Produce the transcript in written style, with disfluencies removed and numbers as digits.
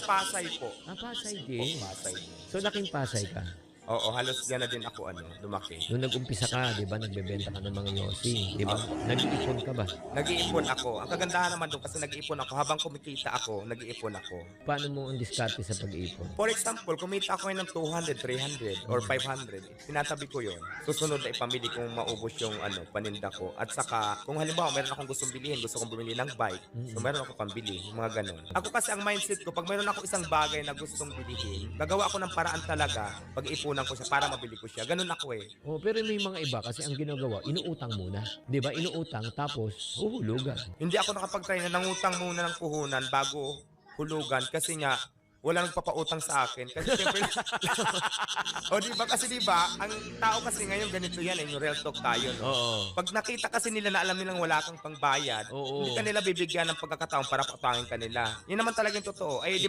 Pasay po. Pasay Po, din. Pasay. So, laking Pasay ka. Oo, halos gana din ako lumaki. Nung nag-umpisa ka, 'di ba, nagbebenta ka ng mga yosi, 'di ba? Oo. Nag-iipon ka ba? Nag-iipon ako. Ang kagandahan naman doon kasi nag-iipon ako. Habang kumikita ako, nag-iipon ako. Paano mo ang diskarte sa pag-iipon? For example, kumita ako ng 200, 300, or 500. Tinatabi ko yon. Susunod na ipamili kung maubos yung paninda ko. At saka, kung halimbawa meron akong gustong bilhin, gusto kong bumili ng bike, so meron ako pambili, yung mga ganun. Ako kasi ang mindset ko, pag meron ako isang bagay na gustong bilhin, gagawa ako ng paraan talaga, pag-ipunan ko siya para mabili ko siya. Ganun ako eh. Oh, pero may mga iba kasi ang ginagawa, inuutang muna. 'Di ba? Inuutang tapos huhulugan. Hindi ako nakapag-try na nangutang muna ng puhunan bago hulugan kasi nga wala nagpapautang sa akin. Kasi siyempre, o di ba? Kasi di ba, ang tao kasi ngayon ganito yan, yung real talk tayo, no? Oo. Pag nakita kasi nila na alam nilang wala kang pangbayad, Oo. hindi ka nila bibigyan ng pagkakataon para pautangin ka nila. Yun naman talaga yung totoo. Ay, di